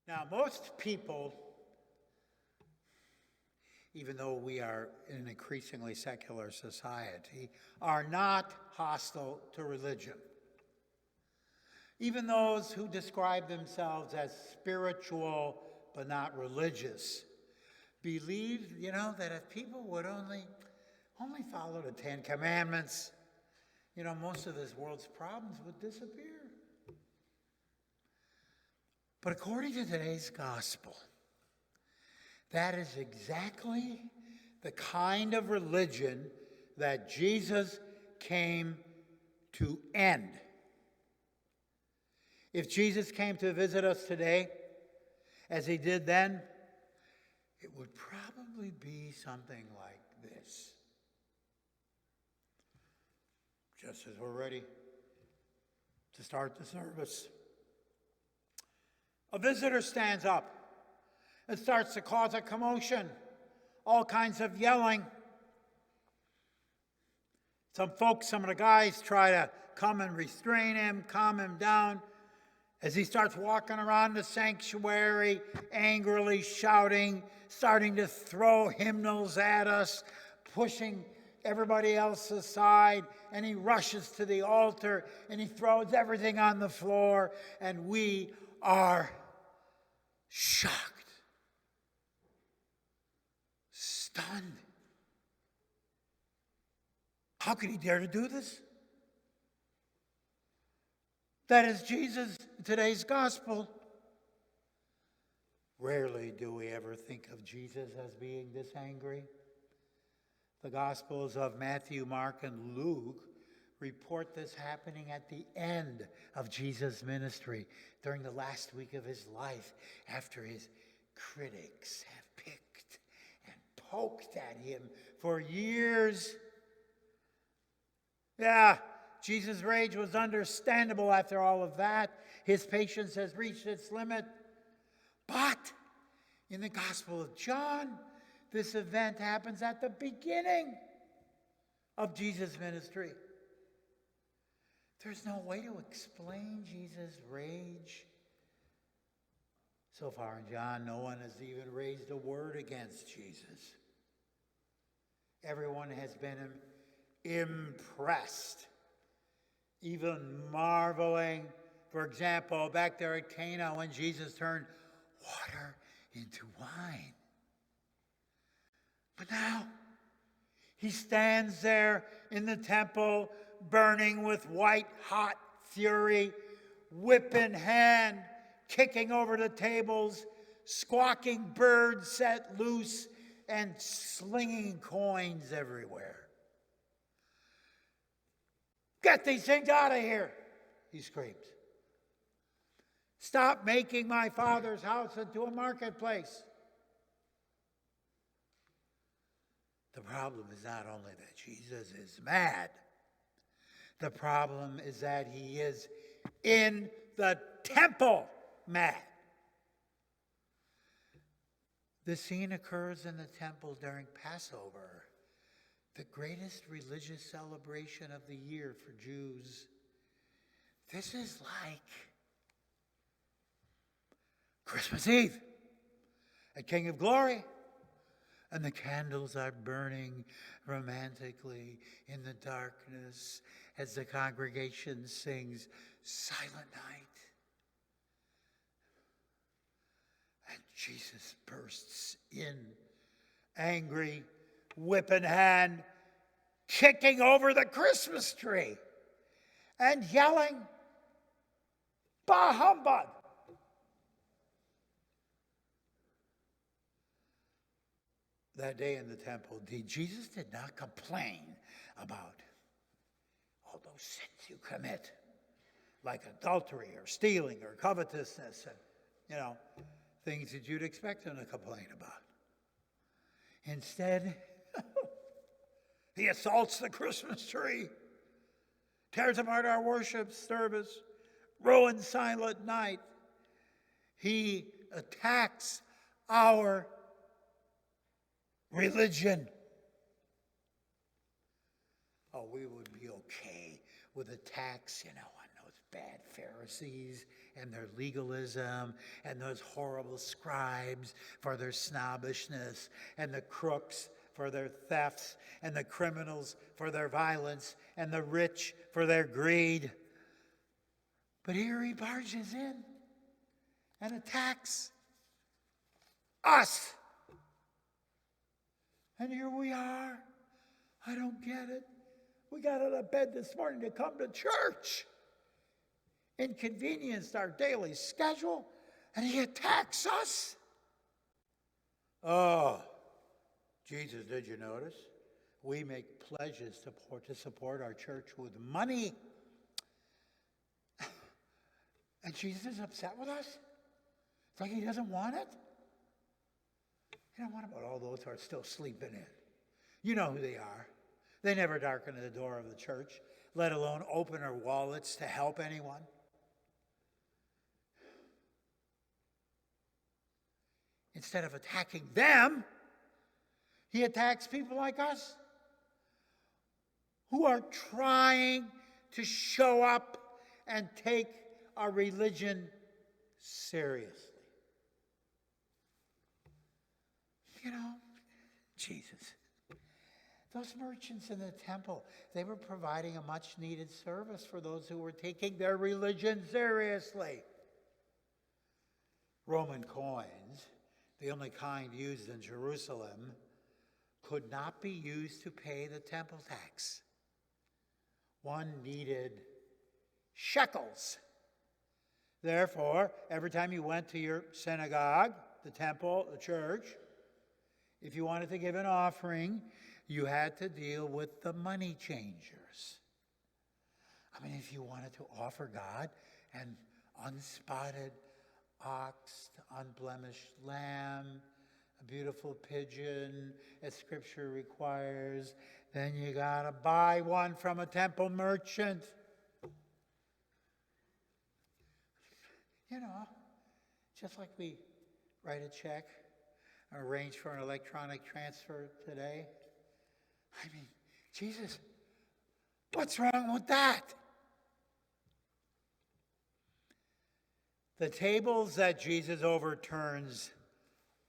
Now, most people, even though we are in an increasingly secular society, are not hostile to religion. Even those who describe themselves as spiritual but not religious believe, that if people would only follow the Ten Commandments, most of this world's problems would disappear. But according to today's gospel, that is exactly the kind of religion that Jesus came to end. If Jesus came to visit us today, as he did then, it would probably be something like this. Just as we're ready to start the service, a visitor stands up and starts to cause a commotion, all kinds of yelling. Some of the guys try to come and restrain him, calm him down, as he starts walking around the sanctuary, angrily shouting, starting to throw hymnals at us, pushing everybody else aside, and he rushes to the altar, and he throws everything on the floor, and we are shocked, stunned. How could he dare to do this? That is Jesus in today's gospel. Rarely do we ever think of Jesus as being this angry. The Gospels of Matthew, Mark, and Luke report this happening at the end of Jesus' ministry, during the last week of his life, after his critics have picked and poked at him for years. Yeah, Jesus' rage was understandable after all of that. His patience has reached its limit. But in the Gospel of John, this event happens at the beginning of Jesus' ministry. There's no way to explain Jesus' rage. So far in John, no one has even raised a word against Jesus. Everyone has been impressed, even marveling. For example, back there at Cana, when Jesus turned water into wine. But now, he stands there in the temple, burning with white-hot fury, whip in hand, kicking over the tables, squawking birds set loose, and slinging coins everywhere. "Get these things out of here," he screams. "Stop making my Father's house into a marketplace." The problem is not only that Jesus is mad. The problem is that he is in the temple mad. The scene occurs in the temple during Passover, the greatest religious celebration of the year for Jews. This is like Christmas Eve at King of Glory. And the candles are burning romantically in the darkness as the congregation sings Silent Night. And Jesus bursts in, angry, whip in hand, kicking over the Christmas tree and yelling, "Bah humbug!" That day in the temple, Jesus did not complain about all those sins you commit, like adultery or stealing or covetousness and, things that you'd expect him to complain about. Instead, he assaults the Christmas tree, tears apart our worship service, ruins Silent Night. He attacks our religion. Oh, we would be okay with attacks, on those bad Pharisees and their legalism, and those horrible scribes for their snobbishness, and the crooks for their thefts, and the criminals for their violence, and the rich for their greed. But here he barges in and attacks us. And here we are. I don't get it. We got out of bed this morning to come to church. Inconvenienced our daily schedule, and he attacks us. Oh, Jesus, did you notice? We make pledges to support our church with money. And Jesus is upset with us? It's like he doesn't want it? You know, what about all those who are still sleeping in? You know who they are. They never darken the door of the church, let alone open their wallets to help anyone. Instead of attacking them, he attacks people like us who are trying to show up and take our religion seriously. You know, Jesus, those merchants in the temple, they were providing a much needed service for those who were taking their religion seriously. Roman coins, the only kind used in Jerusalem, could not be used to pay the temple tax. One needed shekels. Therefore, every time you went to your synagogue, the temple, the church, if you wanted to give an offering, you had to deal with the money changers. I mean, if you wanted to offer God an unspotted ox, unblemished lamb, a beautiful pigeon, as Scripture requires, then you got to buy one from a temple merchant. You know, just like we write a check or arrange for an electronic transfer today. I mean, Jesus, what's wrong with that? The tables that Jesus overturns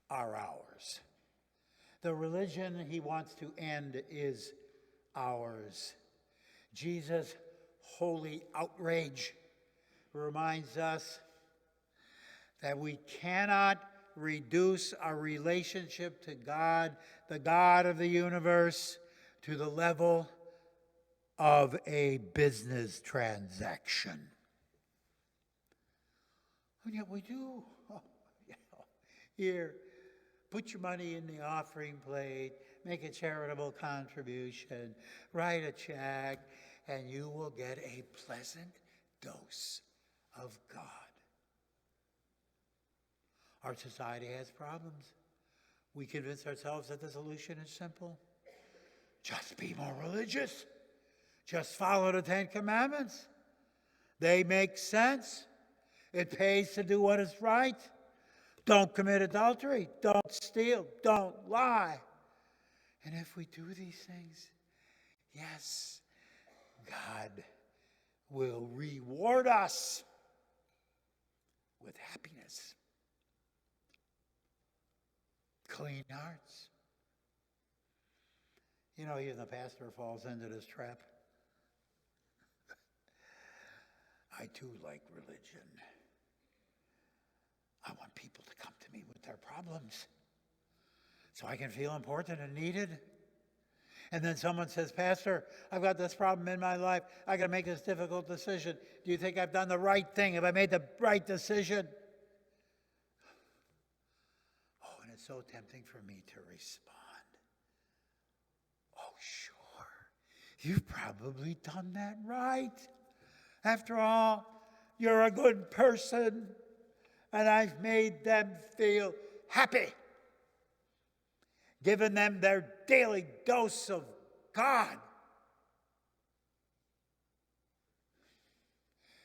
are ours. The religion he wants to end is ours. Jesus' holy outrage reminds us that we cannot reduce our relationship to God, the God of the universe, to the level of a business transaction. And yet we do. Oh, you know, here, put your money in the offering plate, make a charitable contribution, write a check, and you will get a pleasant dose of God. Our society has problems. We convince ourselves that the solution is simple. Just be more religious. Just follow the Ten Commandments. They make sense. It pays to do what is right. Don't commit adultery. Don't steal. Don't lie. And if we do these things, yes, God will reward us with happiness. Clean hearts. You know, even the pastor falls into this trap. I too like religion. I want people to come to me with their problems so I can feel important and needed. And then someone says, Pastor, I've got this problem in my life. I got to make this difficult decision. Do you think I've done the right thing? Have I made the right decision? Oh, and it's so tempting for me to respond. Oh, sure. You've probably done that right. After all, you're a good person, and I've made them feel happy, given them their daily dose of God.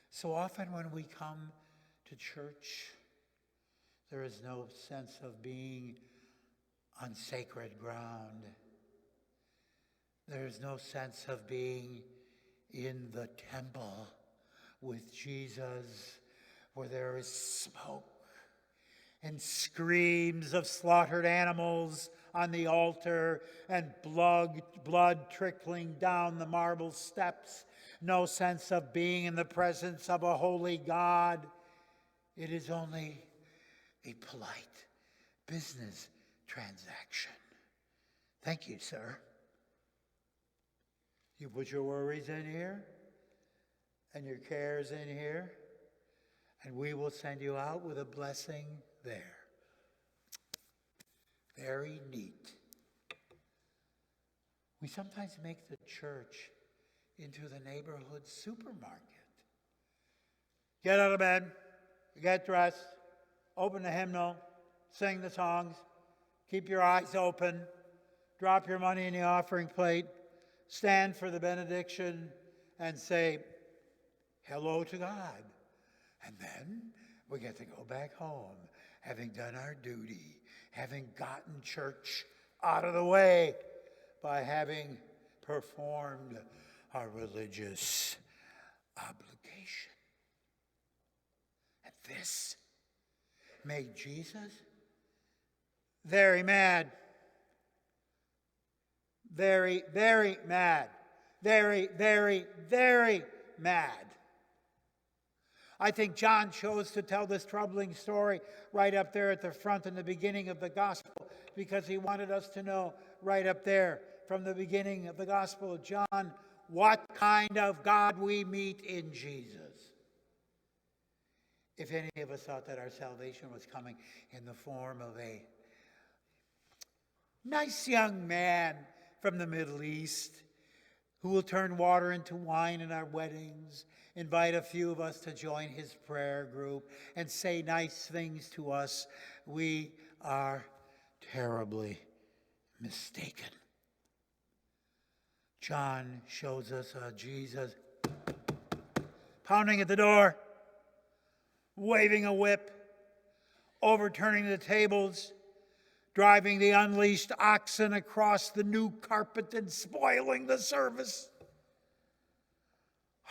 So often when we come to church, there is no sense of being on sacred ground. There is no sense of being in the temple with Jesus, where there is smoke and screams of slaughtered animals on the altar and blood trickling down the marble steps. No sense of being in the presence of a holy God. It is only a polite business transaction. Thank you, sir. You put your worries in here and your cares in here, and we will send you out with a blessing there. Very neat. We sometimes make the church into the neighborhood supermarket. Get out of bed, get dressed, open the hymnal, sing the songs, keep your eyes open, drop your money in the offering plate, stand for the benediction, and say, hello to God. And then we get to go back home, having done our duty, having gotten church out of the way by having performed our religious obligation. And this made Jesus very mad. Very, very mad. Very, very, very mad. I think John chose to tell this troubling story right up there at the front in the beginning of the gospel, because he wanted us to know right up there from the beginning of the gospel of John what kind of God we meet in Jesus. If any of us thought that our salvation was coming in the form of a nice young man from the Middle East who will turn water into wine in our weddings, invite a few of us to join his prayer group, and say nice things to us, we are terribly mistaken. John shows us Jesus pounding at the door, waving a whip, overturning the tables, driving the unleashed oxen across the new carpet and spoiling the service.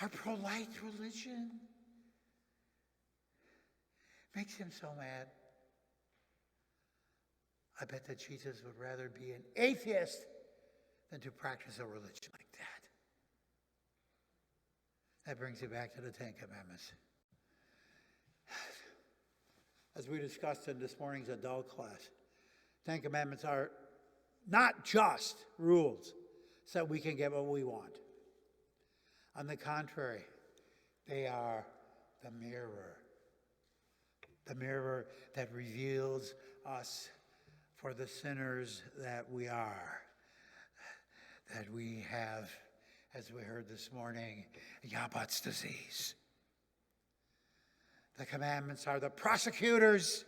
Our polite religion makes him so mad. I bet that Jesus would rather be an atheist than to practice a religion like that. That brings you back to the Ten Commandments. As we discussed in this morning's adult class, Ten Commandments are not just rules so that we can get what we want. On the contrary, they are the mirror that reveals us for the sinners that we are, that we have, as we heard this morning, Jabbat's disease. The commandments are the prosecutors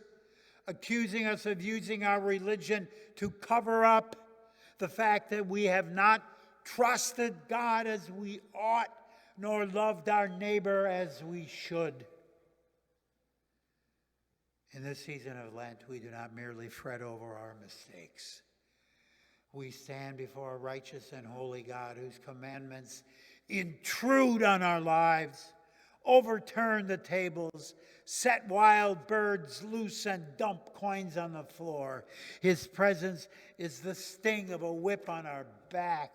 accusing us of using our religion to cover up the fact that we have not trusted God as we ought, nor loved our neighbor as we should. In this season of Lent, we do not merely fret over our mistakes. We stand before a righteous and holy God whose commandments intrude on our lives, overturn the tables, set wild birds loose, and dump coins on the floor. His presence is the sting of a whip on our back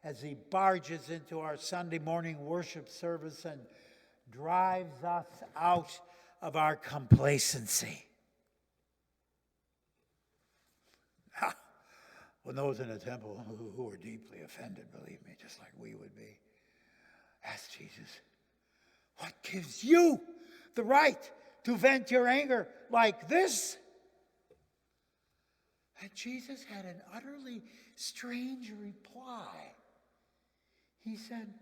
as he barges into our Sunday morning worship service and drives us out of our complacency. When those in the temple who were deeply offended, believe me, just like we would be, asked Jesus, what gives you the right to vent your anger like this? And Jesus had an utterly strange reply. He said,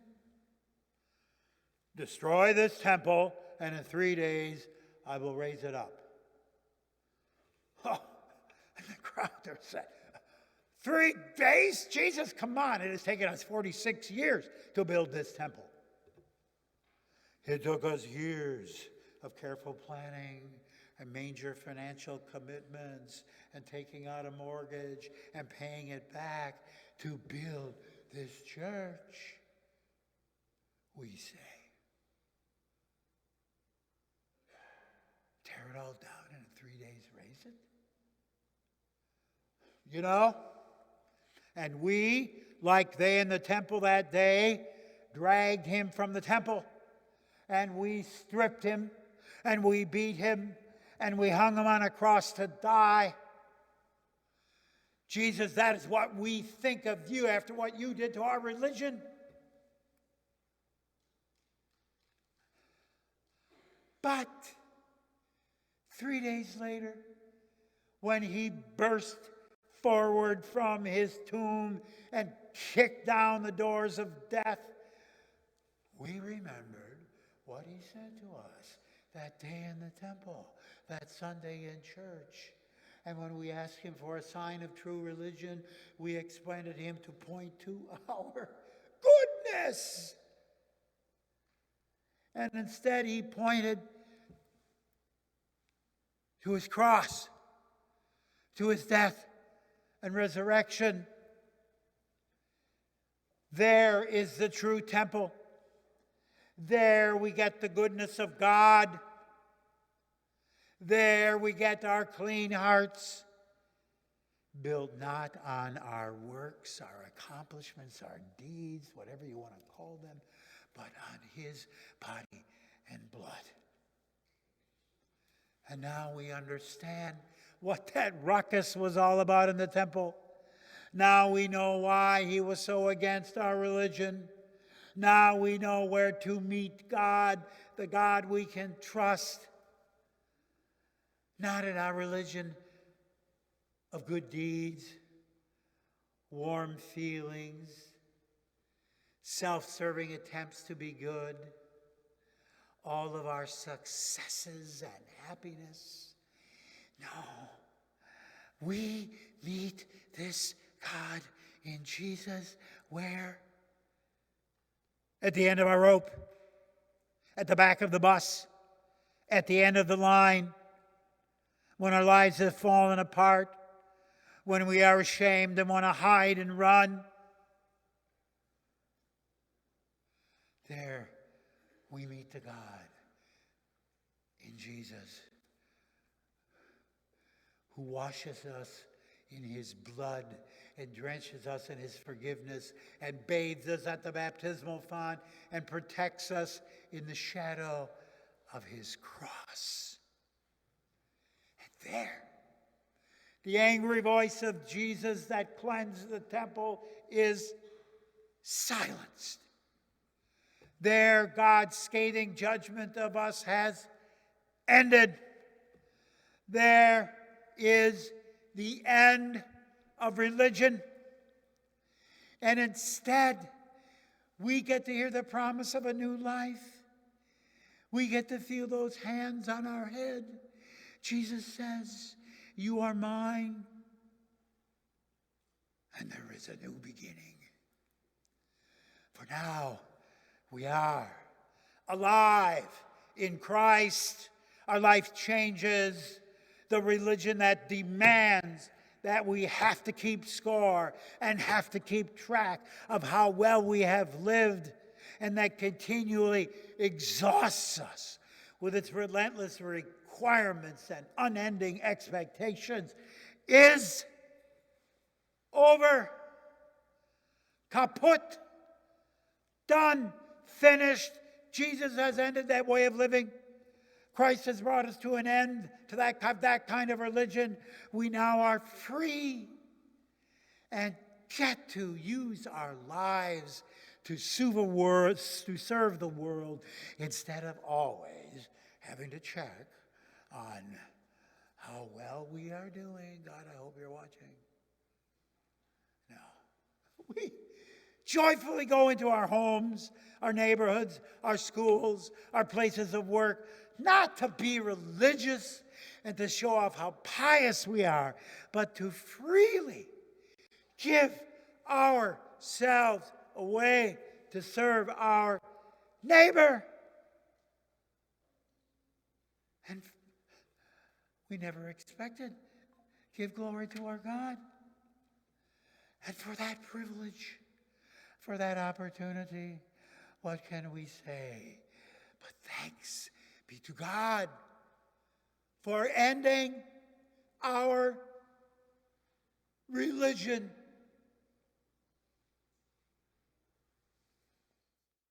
destroy this temple, and in 3 days I will raise it up. Oh, and the crowd there said, 3 days? Jesus, come on. It has taken us 46 years to build this temple. It took us years of careful planning and major financial commitments and taking out a mortgage and paying it back to build this church, we say. tear it all down and in 3 days raise it? You know? And we, like they in the temple that day, dragged him from the temple. And we stripped him. And we beat him. And we hung him on a cross to die. Jesus, that is what we think of you after what you did to our religion. But 3 days later, when he burst forward from his tomb and kicked down the doors of death, we remembered what he said to us that day in the temple, that Sunday in church. And when we asked him for a sign of true religion, we expected him to point to our goodness. And instead he pointed to his cross, to his death and resurrection. There is the true temple. There we get the goodness of God. There we get our clean hearts, built not on our works, our accomplishments, our deeds, whatever you want to call them, but on his body and blood. And now we understand what that ruckus was all about in the temple. Now we know why he was so against our religion. Now we know where to meet God, the God we can trust. Not in our religion of good deeds, warm feelings, self-serving attempts to be good, all of our successes and happiness. No, we meet this God in Jesus where? At the end of our rope, at the back of the bus, at the end of the line, when our lives have fallen apart, when we are ashamed and want to hide and run. There we meet the God in Jesus who washes us in his blood and drenches us in his forgiveness and bathes us at the baptismal font and protects us in the shadow of his cross. And there, the angry voice of Jesus that cleansed the temple is silenced. There, God's scathing judgment of us has ended. There is the end of religion. And instead, we get to hear the promise of a new life. We get to feel those hands on our head. Jesus says, "You are mine, and there is a new beginning." For now, we are alive in Christ. Our life changes. The religion that demands that we have to keep score and have to keep track of how well we have lived, and that continually exhausts us with its relentless requirements and unending expectations, is over. Kaput. Done. Finished. Jesus has ended that way of living. Christ has brought us to an end to that kind of religion. We now are free and get to use our lives to serve the world instead of always having to check on how well we are doing. God, I hope you're watching. No. We joyfully go into our homes, our neighborhoods, our schools, our places of work, not to be religious and to show off how pious we are, but to freely give ourselves away to serve our neighbor. And we never expected to give glory to our God. And for that privilege, for that opportunity, what can we say? But thanks be to God for ending our religion